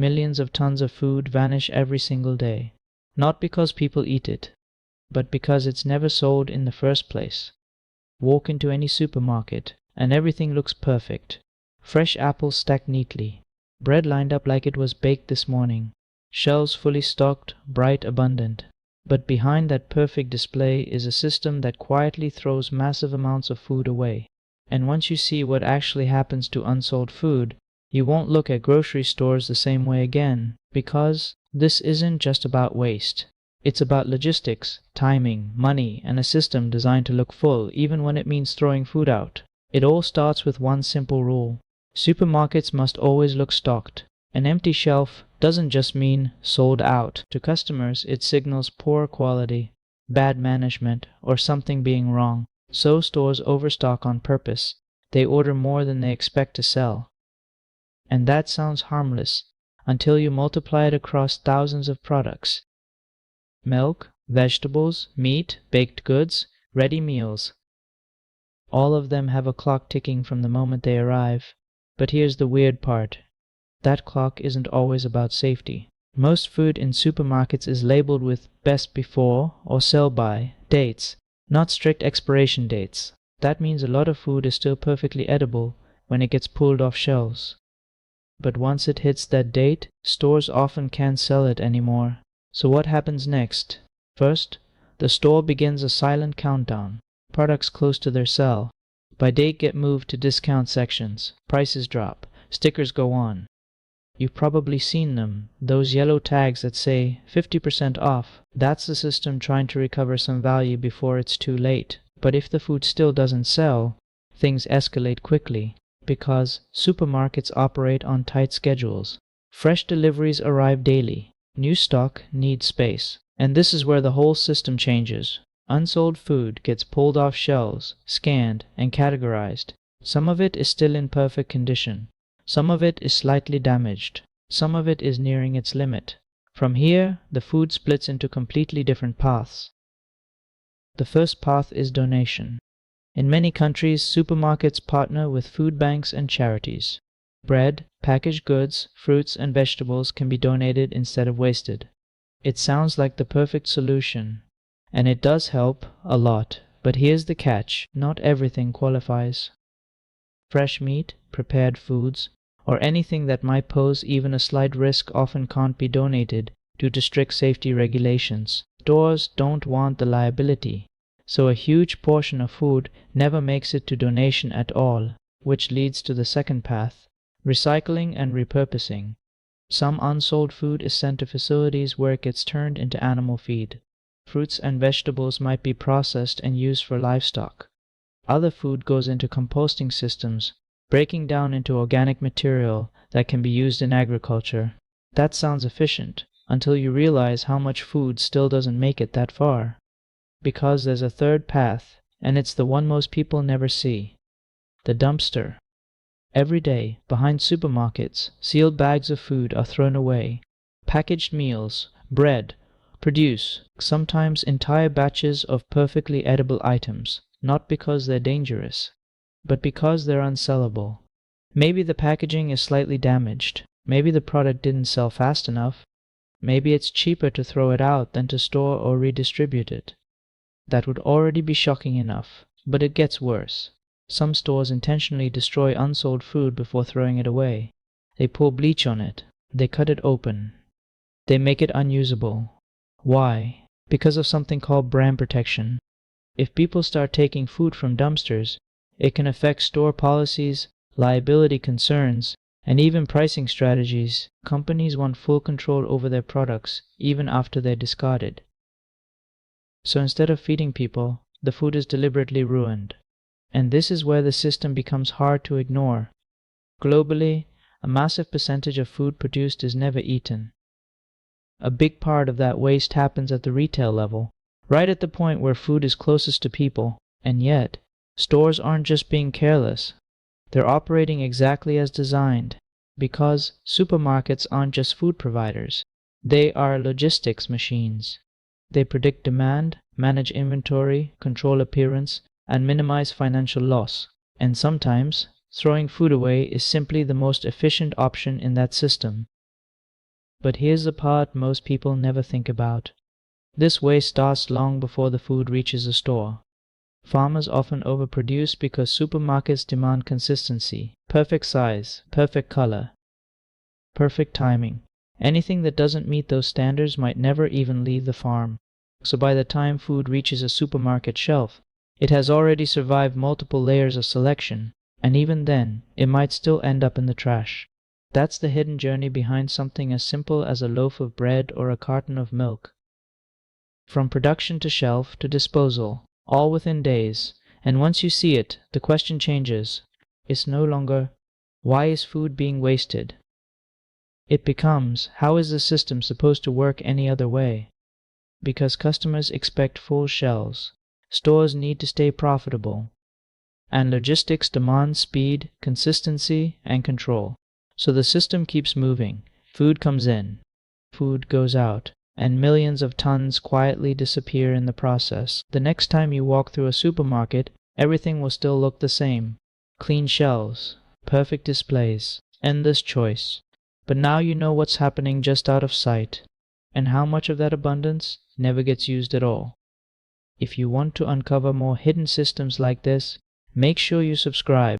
millions of tons of food vanish every single day. Not because people eat it, but because it's never sold in the first place. Walk into any supermarket, and everything looks perfect. Fresh apples stacked neatly, bread lined up like it was baked this morning, shelves fully stocked, bright, abundant. But behind that perfect display is a system that quietly throws massive amounts of food away. And once you see what actually happens to unsold food, you won't look at grocery stores the same way again, because this isn't just about waste. It's about logistics, timing, money, and a system designed to look full even when it means throwing food out. It all starts with one simple rule. Supermarkets must always look stocked. An empty shelf doesn't just mean sold out. To customers, it signals poor quality, bad management, or something being wrong. So stores overstock on purpose. They order more than they expect to sell. And that sounds harmless until you multiply it across thousands of products. Milk, vegetables, meat, baked goods, ready meals. All of them have a clock ticking from the moment they arrive. But here's the weird part. That clock isn't always about safety. Most food in supermarkets is labeled with best before or sell by dates, not strict expiration dates. That means a lot of food is still perfectly edible when it gets pulled off shelves. But once it hits that date, stores often can't sell it anymore. So what happens next? First, the store begins a silent countdown. Products close to their sell by date get moved to discount sections. Prices drop. Stickers go on. You've probably seen them, those yellow tags that say 50% off. That's the system trying to recover some value before it's too late. But if the food still doesn't sell, things escalate quickly, because supermarkets operate on tight schedules. Fresh deliveries arrive daily. New stock needs space. And this is where the whole system changes. Unsold food gets pulled off shelves, scanned, and categorized. Some of it is still in perfect condition. Some of it is slightly damaged. Some of it is nearing its limit. From here, the food splits into completely different paths. The first path is donation. In many countries, supermarkets partner with food banks and charities. Bread, packaged goods, fruits, and vegetables can be donated instead of wasted. It sounds like the perfect solution, and it does help a lot. But here's the catch: not everything qualifies. Fresh meat, prepared foods, or anything that might pose even a slight risk often can't be donated due to strict safety regulations. Stores don't want the liability, so a huge portion of food never makes it to donation at all, which leads to the second path: recycling and repurposing. Some unsold food is sent to facilities where it gets turned into animal feed. Fruits and vegetables might be processed and used for livestock. Other food goes into composting systems, breaking down into organic material that can be used in agriculture. That sounds efficient, until you realize how much food still doesn't make it that far. Because there's a third path, and it's the one most people never see: the dumpster. Every day, behind supermarkets, sealed bags of food are thrown away. Packaged meals, bread, produce, sometimes entire batches of perfectly edible items, not because they're dangerous, but because they're unsellable. Maybe the packaging is slightly damaged. Maybe the product didn't sell fast enough. Maybe it's cheaper to throw it out than to store or redistribute it. That would already be shocking enough, but it gets worse. Some stores intentionally destroy unsold food before throwing it away. They pour bleach on it. They cut it open. They make it unusable. Why? Because of something called brand protection. If people start taking food from dumpsters, it can affect store policies, liability concerns, and even pricing strategies. Companies want full control over their products, even after they're discarded. So instead of feeding people, the food is deliberately ruined. And this is where the system becomes hard to ignore. Globally, a massive percentage of food produced is never eaten. A big part of that waste happens at the retail level, right at the point where food is closest to people. And yet, stores aren't just being careless. They're operating exactly as designed, because supermarkets aren't just food providers. They are logistics machines. They predict demand, manage inventory, control appearance, and minimize financial loss. And sometimes, throwing food away is simply the most efficient option in that system. But here's the part most people never think about. This waste starts long before the food reaches the store. Farmers often overproduce because supermarkets demand consistency, perfect size, perfect color, perfect timing. Anything that doesn't meet those standards might never even leave the farm. So by the time food reaches a supermarket shelf, it has already survived multiple layers of selection, and even then, it might still end up in the trash. That's the hidden journey behind something as simple as a loaf of bread or a carton of milk. From production to shelf to disposal, all within days, and once you see it, the question changes. It's no longer, why is food being wasted? It becomes, how is the system supposed to work any other way? Because customers expect full shelves, stores need to stay profitable, and logistics demands speed, consistency, and control. So the system keeps moving. Food comes in, food goes out, and millions of tons quietly disappear in the process. The next time you walk through a supermarket, everything will still look the same. Clean shelves, perfect displays, endless choice. But now you know what's happening just out of sight, and how much of that abundance never gets used at all. If you want to uncover more hidden systems like this, make sure you subscribe.